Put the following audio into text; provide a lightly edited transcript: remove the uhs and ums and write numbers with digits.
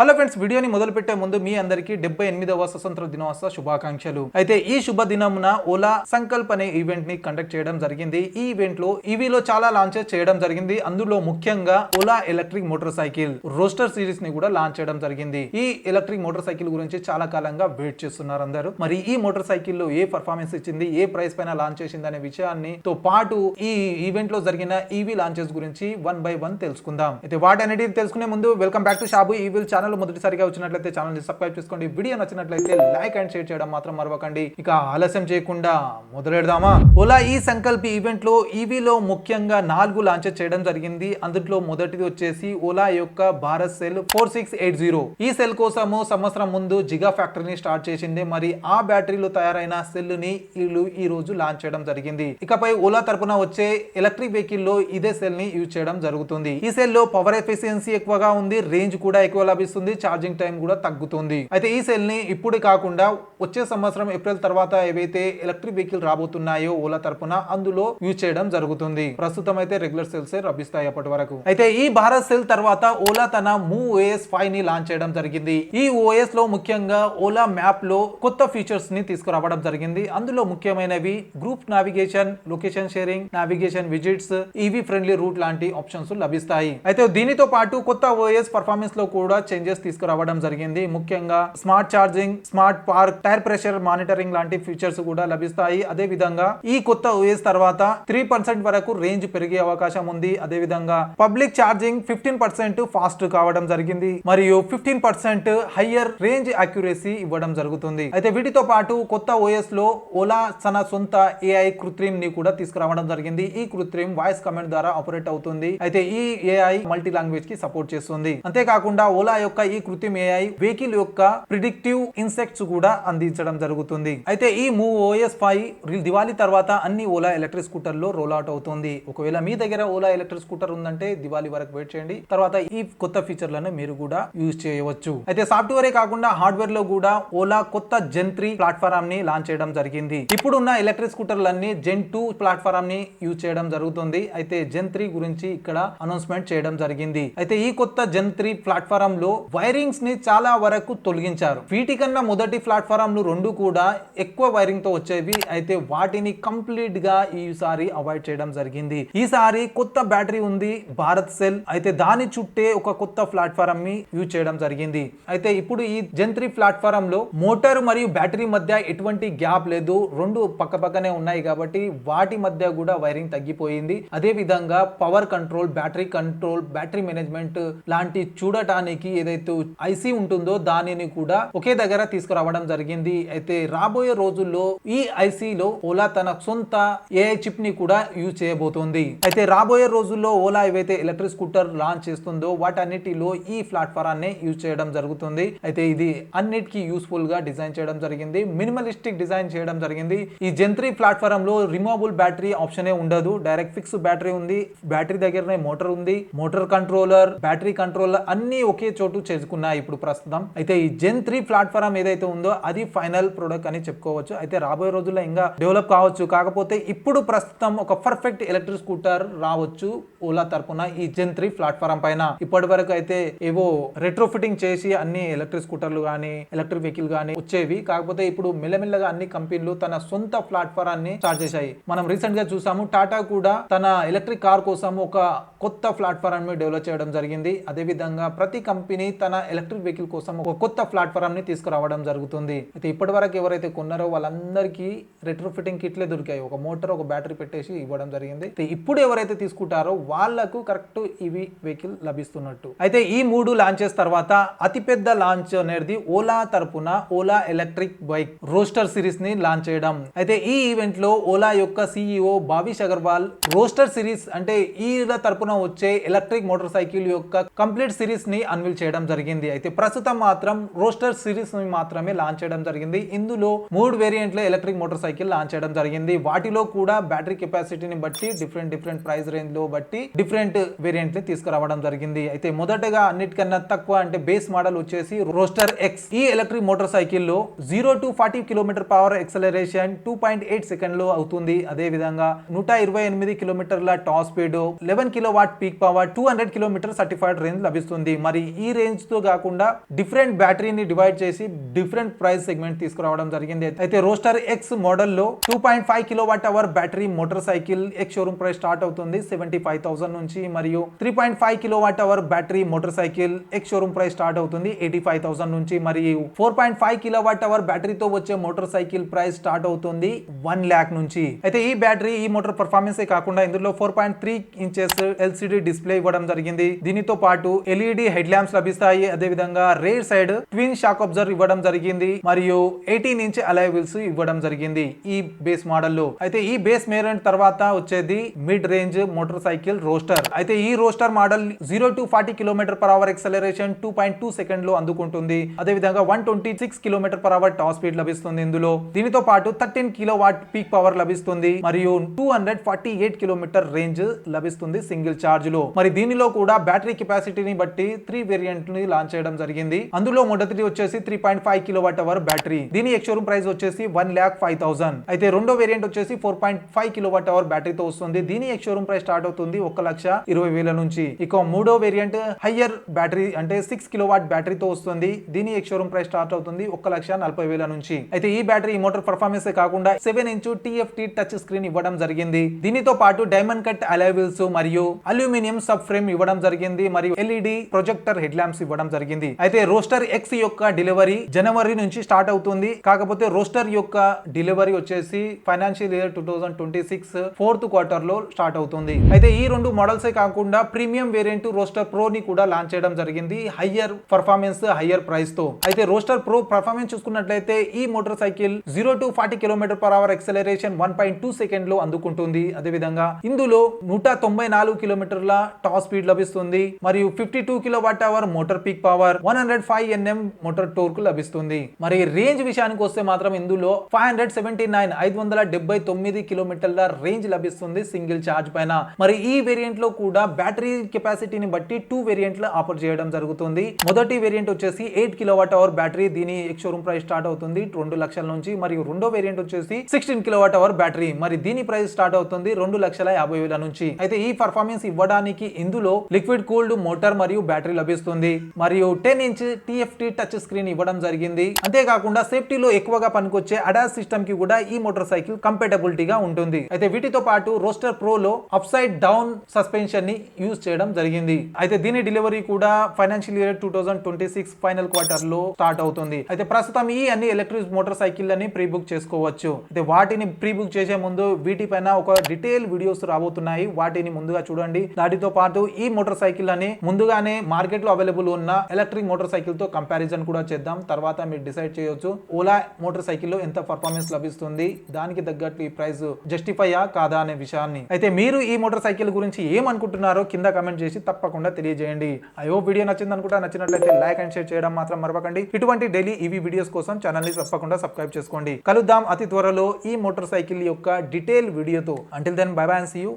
Hello friends, వీడియోని మొదలు పెట్టే ముందు మీ అందరికీ 78వ స్వతంత్ర దినోత్సవ శుభాకాంక్షలు. అయితే ఈ శుభ దినమున ఓలా సంకల్ప్ అనే ఈవెంట్ ని కండక్ట్ చేయడం జరిగింది. ఈ ఈవెంట్ లో ఈవీలో చాలా లాంచెస్ చేయడం జరిగింది. అందులో ముఖ్యంగా Ola electric motor cycle roster series ని కూడా లాంచ్ చేయడం జరిగింది. ఈ ఎలక్ట్రిక్ మోటార్ సైకిల్ గురించి చాలా కాలంగా వెయిట్ చేస్తున్నారు అందరూ. మరి ఈ మోటార్ సైకిల్ లో ఏ పర్ఫార్మెన్స్ ఇచ్చింది, ఏ ప్రైస్ పైన లాంచ్ చేసింది అనే విషయాన్ని తో పాటు ఈ ఈవెంట్ లో జరిగిన ఈవీ లాంచెస్ గురించి 1 by 1 తెలుసుకుందాం. అయితే వాటన్నిటిని తెలుసుకునే ముందు welcome back to Shabu evil channel. మొదటిసారిగా వచ్చినట్లయితే ఛానల్ ని సబ్స్క్రైబ్ చేసుకోండి. వీడియో నచ్చినట్లయితే లైక్ అండ్ షేర్ చేయడం మాత్రం మరవకండి. ఇక ఆలస్యం చేయకుండా మొదలెడదామా. ఓలా ఈ సంకల్ప్ ఈవెంట్ లో ఈవీలో ముఖ్యంగా 4 లాంచెస్ చేయడం జరిగింది. అందులో మొదటిది వచ్చేసి ఓలా యొక్క భారత్ సెల్ 4680. ఈ సెల్ కోసము సంవత్సరం ముందు జిగా ఫ్యాక్టరీని స్టార్ట్ చేసింది. మరి ఆ బ్యాటరీలో తయారైన సెల్ ని వీళ్ళు ఈ రోజు లాంచ్ చేయడం జరిగింది. ఇకపై ఓలా తరపున వచ్చే ఎలక్ట్రిక్ వెహికల్ లో ఇదే సెల్ ని యూజ్ చేయడం జరుగుతుంది. ఈ సెల్ లో పవర్ ఎఫిషియన్సీ ఎక్కువగా ఉంది, రేంజ్ కూడా ఎక్కువ లభిస్తుంది, ఛార్జింగ్ టైం కూడా తగ్గుతుంది. అయితే ఈ సెల్ ని ఇప్పుడు కాకుండా వచ్చే సంవత్సరం ఏప్రిల్ తర్వాత ఏవైతే ఎలక్ట్రిక్ వెహికల్ రాబోతున్నాయో ఓలా తరపున అందులో యూజ్ చేయడం జరుగుతుంది. ప్రస్తుతం అయితే రెగ్యులర్ సెల్స్ లభిస్తాయి అప్పటి వరకు. అయితే ఈ భారత్ సెల్ తర్వాత ఓలా తన మూవ్ OS 5 ని లాంచ్ చేయడం జరిగింది. ఈ OS లో ముఖ్యంగా ఓలా మ్యాప్ లో కొత్త ఫీచర్స్ ని తీసుకురావడం జరిగింది. అందులో ముఖ్యమైనవి group navigation, location sharing, navigation visits, EV friendly route లాంటి ఆప్షన్స్ లభిస్తాయి. అయితే దీనితో పాటు కొత్త OS పర్ఫార్మెన్స్ లో కూడా చేంజెస్ తీసుకురావడం జరిగింది. ముఖ్యంగా smart charging, smart park, tyre pressure monitoring లాంటి ఫీచర్స్ కూడా లభిస్తాయి. అదే విధంగా ఈ కొత్త OS తర్వాత 3% వరకు రేంజ్ పెరిగే అవకాశం ఉంది. అదే విధంగా పబ్లిక్ ఛార్జింగ్ 15% ఫాస్ట్ కావడం జరిగింది మరియు 15% హయ్యర్ రేంజ్ అక్యురసీ ఇవ్వడం జరుగుతుంది. అయితే వీటితో పాటు కొత్త OS లో ఓలా తన సొంత AI కృత్రిమ్ ని కూడా తీసుకురావడం జరిగింది. ఈ కృత్రిమ్ వాయిస్ కమాండ్ ద్వారా ఆపరేట్ అవుతుంది. అయితే ఈ AI మల్టీ లాంగ్వేజ్ కి సపోర్ట్ చేస్తుంది. అంతేకాకుండా ఓలా యొక్క ఈ కృత్రిమ AI వెహికల్ యొక్క ప్రిడిక్టివ్ ఇన్సెక్ట్స్ కూడా అందించడం జరుగుతుంది. అయితే ఈ మూవ్ OS 5 దివాళీ తర్వాత అన్ని ఓలా ఎలక్ట్రిక్ స్కూటర్ లో రోల్ అవుట్ అవుతుంది. ఒకవేళ మీ దగ్గర ఓలా ఎలక్ట్రిక్ స్కూటర్ ఉందంటే దివాళీ వరకు వెయిట్ చేయండి. తర్వాత ఈ కొత్త ఫీచర్లను మీరు కూడా యూజ్ చేయవచ్చు. అయితే సాఫ్ట్వేరే కాకుండా హార్డ్వేర్ లో కూడా ఓలా కొత్త Gen 3 ప్లాట్ఫామ్ ని లాంచ్ చేయడం జరిగింది. ఇప్పుడున్న ఎలక్ట్రిక్ స్కూటర్లన్నీ Gen 2 ప్లాట్ఫామ్ ని యూజ్ చేయడం జరుగుతుంది. అయితే Gen 3 గురించి ఇక్కడ అనౌన్స్మెంట్ చేయడం జరిగింది. అయితే ఈ కొత్త Gen 3 ప్లాట్ఫామ్ లో వైరింగ్స్ ని చాలా వరకు తొలగించారు. వీటికన్నా మొదటి ప్లాట్ఫామ్ లు 2 కూడా ఎక్కువ వైరింగ్ తో వచ్చేవి. అయితే వాటిని కంప్లీట్ గా ఈసారి అవాయిడ్ చేయడం జరిగింది. ఈసారి కొత్త బ్యాటరీ ఉంది భారత్ సెల్. అయితే దాని చుట్టే ఒక కొత్త ప్లాట్ఫామ్ ని యూజ్ చేయడం జరిగింది. అయితే ఇప్పుడు ఈ Gen 3 ప్లాట్ఫామ్ లో మోటార్ మరియు బ్యాటరీ మధ్య ఎటువంటి గ్యాప్ లేదు, 2 పక్కనే ఉన్నాయి కాబట్టి వాటి మధ్య కూడా వైరింగ్ తగ్గిపోయింది. అదే విధంగా పవర్ కంట్రోల్, బ్యాటరీ మేనేజ్మెంట్ లాంటి చూడటానికి ఏదైతే ఐసీ ఉంటుందో దానిని కూడా ఒకే దగ్గర తీసుకురావడం జరిగింది. అయితే రాబోయే రోజుల్లో ఈ ఐసీలో ఓలా తన సొంత AI చిప్ ని కూడా యూజ్ చేయబోతోంది. అయితే రాబోయే రోజుల్లో ఓలా ఏవైతే ఎలక్ట్రిక్ స్కూటర్ లాంచ్ చేస్తుందో వాటన్నిటిలో ఈ ప్లాట్ఫారాన్ని యూజ్ చేయడం జరుగుతుంది. అయితే ఇది అన్నిటికీ యూస్ఫుల్ గా డిజైన్ చేయడం జరిగింది, మినిమలిస్టిక్ డిజైన్ చేయడం జరిగింది. ఈ Gen 3 ప్లాట్ఫామ్ లో రిమూవబుల్ బ్యాటరీ ఆప్షనే ఉండదు, డైరెక్ట్ ఫిక్స్ బ్యాటరీ ఉంది. బ్యాటరీ దగ్గరనే మోటార్ ఉంది, మోటార్ కంట్రోలర్, బ్యాటరీ కంట్రోలర్ అన్ని ఒకే చోటు చేసుకున్నాయి ఇప్పుడు ప్రస్తుతం. అయితే ఈ Gen 3 ప్లాట్ఫామ్ ఏదైతే ఉందో అది ఫైనల్ ప్రొడక్ట్ అని చెప్పుకోవచ్చు. అయితే రాబోయే రోజుల్లో ఇంకా డెవలప్ కావచ్చు. కాకపోతే ఇప్పుడు ప్రస్తుతం ఒక పర్ఫెక్ట్ ఎలక్ట్రిక్ స్కూటర్ రావచ్చు ఓలా తరపున ఈ Gen 3 ప్లాట్ఫామ్ పైన. ఇప్పటి వరకు అయితే ఏవో రెట్రోఫిటింగ్ చేసి అన్ని ఎలక్ట్రిక్ స్కూటర్లు గానీ ఎలక్ట్రిక్ వెహికల్ గానీ వచ్చేవి. కాకపోతే ఇప్పుడు మెల్లమెల్లగా అన్ని కంపెనీలు తన సొంత ప్లాట్ఫారాన్ని స్టార్ట్ చేశాయి. మనం రీసెంట్ గా చూసాము, టాటా కూడా తన ఎలక్ట్రిక్ కార్ కోసం ఒక కొత్త ప్లాట్ఫామ్ ని డెవలప్ చేయడం జరిగింది. అదే విధంగా ప్రతి కంపెనీ తన ఎలక్ట్రిక్ వెహికల్ కోసం ఒక కొత్త ప్లాట్ఫామ్ ని తీసుకురావడం జరుగుతుంది. అయితే ఇప్పటి వరకు ఎవరైతే కొన్నారో వాళ్ళందరికీ రెట్రోఫిటింగ్ కిట్లే దొరికాయి. ఒక మోటార్, ఒక బ్యాటరీ పెట్టేసి ఇవ్వడం జరిగింది. ఇప్పుడు ఎవరైతే తీసుకుంటారో వాళ్లకు కరెక్ట్ ఇవి వెహికల్ లభిస్తున్నట్టు. అయితే ఈ 3 లాంచెస్ తర్వాత అతిపెద్ద లాంచ్ అనేది ఓలా తరపున Ola electric bike roster series ని లాంచ్ చేయడం. అయితే ఈ ఈవెంట్ లో ఓలా యొక్క CEO Bhavish Agarwal roster series అంటే ఈ తరపున వచ్చే ఎలక్ట్రిక్ మోటార్ సైకిల్ యొక్క కంప్లీట్ సిరీస్ ని అన్వీల్ చేయడం జరిగింది. అయితే ప్రస్తుతం మాత్రం రోస్టర్ సిరీస్ ని మాత్రమే లాంచ్ చేయడం జరిగింది. ఇందులో 3 వేరియంట్ల ఎలక్ట్రిక్ మోటార్ సైకిల్ లాంచ్ చేయడం జరిగింది. వాటిలో కూడా బ్యాటరీ కెపాసిటీని బట్టి డిఫరెంట్ ప్రైస్ రేంజ్ లో బట్టి డిఫరెంట్ వేరియంట్ ని తీసుకురావడం జరిగింది. అయితే మొదటగా అన్నిటికన్నా తక్కువ అంటే బేస్ మోడల్ వచ్చేసి రోస్టర్ X. ఈ ఎలక్ట్రిక్ మోటార్ సైకిల్ లో 0 to 40 km power acceleration 2.8 second లో అవుతుంది. అదే విధంగా 128 km top speed, 11 kW peak power, 200 km certified range లభిస్తుంది. మరి ఈ రేంజ్ రేంజ్ తో కాకుండా డిఫరెంట్ బ్యాటరీని డివైడ్ చేసి డిఫరెంట్ ప్రైస్ సెగ్మెంట్ తీసుకురావడం జరిగింది. అయితే రోస్టర్ ఎక్స్ మోడల్లో 2.5 kWh battery motor cycle ex showroom price start అవుతుంది 75,000 నుంచి, మరియు 3.5 kWh battery motor cycle ex showroom price start అవుతుంది 85,000 నుంచి, మరియు 4.5 kWh బ్యాటరీతో వచ్చే మోటార్ సైకిల్ ప్రైస్ స్టార్ట్ అవుతుంది 1 lakh నుంచి. అయితే ఈ బ్యాటరీ ఈ మోటార్ పర్ఫార్మెన్స్ కాకుండా ఇందులో 4.3 inches LCD డిస్ప్లే ఇవ్వడం జరిగింది. దీనితో పాటు LED హెడ్ ల్యాంప్స్ లభిస్తాయి. అదే విధంగా rare side twin shock absorber ఇవ్వడం జరిగింది, మరియు 18 inch అలాయ్ వీల్స్ ఇవ్వడం జరిగింది ఈ బేస్ మోడల్లో. అయితే ఈ బేస్ వేరియంట్ తర్వాత వచ్చేది mid range motor cycle roster. అయితే ఈ roster model 0 to 40 km/h acceleration 2.2 second లో అందుకుంటుంది. అదే విధంగా 126 km/h టాప్ స్పీడ్ లభిస్తుంది ఇందులో. దీనితో పాటు 13 kW పీక్ పవర్ లభిస్తుంది, మరియు 248 km రేంజ్ లభిస్తుంది సింగిల్ ఛార్జ్ లో. మరి దీనిలో కూడా బ్యాటరీ కెపాసిటీని బట్టి 3 వేరియంట్ ని లాంచ్ చేయడం జరిగింది. అందులో మొదటిది వచ్చేసి 3.5 kWh బ్యాటరీ, దీని ఎక్స్ షోరూమ్ ప్రైస్ వచ్చేసి 1,05,000. అయితే రెండో వేరియంట్ వచ్చేసి 4.5 kWh బ్యాటరీతో వస్తుంది. దీని ఎక్స్ షోరూమ్ ప్రైస్ స్టార్ట్ అవుతుంది 1,20,000 నుంచి. ఇక మూడో వేరియంట్ హయ్యర్ బ్యాటరీ అంటే 6 kW బ్యాటరీతో వస్తుంది. దీని ఎక్స్ షోరూమ్ ప్రైస్ స్టార్ట్ అవుతుంది 1,40,000 నుంచి. అయితే ఈ బ్యాటరీ ఈ మోటార్ పర్ఫార్మెన్స్ కాకుండా 7-inch TFT టచ్ స్క్రీన్ ఇవ్వడం జరిగింది. దీనితో పాటు డైమండ్ కట్ అలాయ్ వీల్స్ మరియు అల్యూమినియం సబ్ ఫ్రేమ్ ఇవ్వడం జరిగింది, మరియు LED ప్రొజెక్టర్ హెడ్ ల్యాంప్స్ ఇవ్వడం జరిగింది. అయితే రోస్టర్ ఎక్స్ యొక్క డెలివరీ జనవరి నుంచి స్టార్ట్ అవుతుంది. కాకపోతే రోస్టర్ యొక్క డెలివరీ వచ్చేసి ఫైనాన్షియల్ ఇయర్ 2026 4th quarter లో స్టార్ట్ అవుతుంది. అయితే ఈ రెండు మోడల్స్ కాకుండా ప్రీమియం వేరియంట్ రోస్టర్ ప్రో ని కూడా లాంచ్ చేయడం జరిగింది హయ్యర్ పర్ఫార్మెన్స్ హయ్యర్ ప్రైస్ తో. అయితే రోస్టర్ ప్రో పర్ఫార్మెన్స్ చూసుకున్నట్లయితే ఈ motor cycle 0 to 40 km/h acceleration 1.2 second లో అందుకుంటుంది. అదే విధంగా ఇందులో 194 కిలోమీటర్ల టాప్ స్పీడ్ లభిస్తుంది, మరియు 52 kWh motor peak power, 105 Nm motor Tork లభిస్తుంది. మరి రేంజ్ విషయానికి వస్తే మాత్రం ఇందులో 579 కిలోమీటర్ల రేంజ్ లభిస్తుంది సింగిల్ ఛార్జ్ పైన. మరి ఈ వేరియంట్ లో కూడా బ్యాటరీ కెపాసిటీని బట్టి 2 వేరియంట్లు ఆఫర్ చేయడం జరుగుతుంది. మొదటి వేరియంట్ వచ్చేసి 8 kWh బ్యాటరీ, దీని ఎక్స్ షోరూమ్ ప్రైస్ స్టార్ట్ అవుతుంది 2 లక్షల నుంచి, మరియు రెండో వేరియంట్ వచ్చేసి 16 kWh బ్యాటరీ, మరి దీని ప్రైస్ స్టార్ట్ అవుతుంది 2,50,000 నుంచి. అయితే ఈ పర్ఫార్మెన్స్ ఇవ్వడానికి ఇందులో లిక్విడ్ కూల్డ్ మోటార్ మరియు బ్యాటరీ లభిస్తుంది, మరియు 10-inch TFT టచ్ స్క్రీన్ ఇవ్వడం జరిగింది. అంతేకాకుండా సేఫ్టీలో ఎక్కువగా పనికొచ్చే అడాస్ సిస్టమ్ కి కూడా ఈ మోటార్ సైకిల్ కంపాటబిలిటీగా ఉంటుంది. అయితే వీటితో పాటు రోస్టర్ ప్రో లో అప్ సైడ్ డౌన్ సస్పెన్షన్ ని యూజ్ చేయడం జరిగింది. అయితే దీని డెలివరీ కూడా ఫైనాన్షియల్ ఇయర్ 2026 ఫైనల్ క్వార్టర్ లో స్టార్ట్ అవుతుంది. అయితే ప్రస్తుతం ఈ అన్ని ఎలక్ట్రిక్ మోటార్ సైకిల్ అని ప్రీ బుక్ చేసుకోవచ్చు. అయితే వాటిని ప్రీ బుక్ చేసే ముందు వీటిపైన ఒక డీటెయిల్ వీడియోస్ రాబోతున్నాయి, వాటిని ముందుగా చూడండి. వాటితో పాటు ఈ మోటార్ సైకిల్ అని ముందుగానే మార్కెట్ లో అవైలబుల్ ఉన్న ఎలక్ట్రిక్ మోటార్ సైకిల్ తో కంపారిజన్ కూడా చేద్దాం. తర్వాత మీరు డిసైడ్ చేయొచ్చు ఓలా మోటార్ సైకిల్ లో ఎంత పర్ఫార్మెన్స్ లభిస్తుంది, దానికి తగ్గట్టు ఈ ప్రైస్ జస్టిఫైయా కాదా అనే విషయాన్ని. అయితే మీరు ఈ మోటార్ సైకిల్ గురించి ఏమనుకుంటున్నారో కింద కమెంట్ చేసి తప్పకుండా తెలియజేయండి. ఐ హోప్ వీడియో నచ్చింది అనుకుంటా. నచ్చినట్లయితే లైక్ అండ్ షేర్ చేయడం మాత్రం మరవకండి. ఇటువంటి డైలీ ఈవీ వీడియోస్ కోసం ఛానల్ ని తప్పకుండా సబ్స్క్రైబ్ చేసుకోండి. కలుద్దాం అతి త్వరలో ఈ మోటార్ సైకిల్ యొక్క డీటెయిల్ వీడియోతో. Until then bye bye and see you.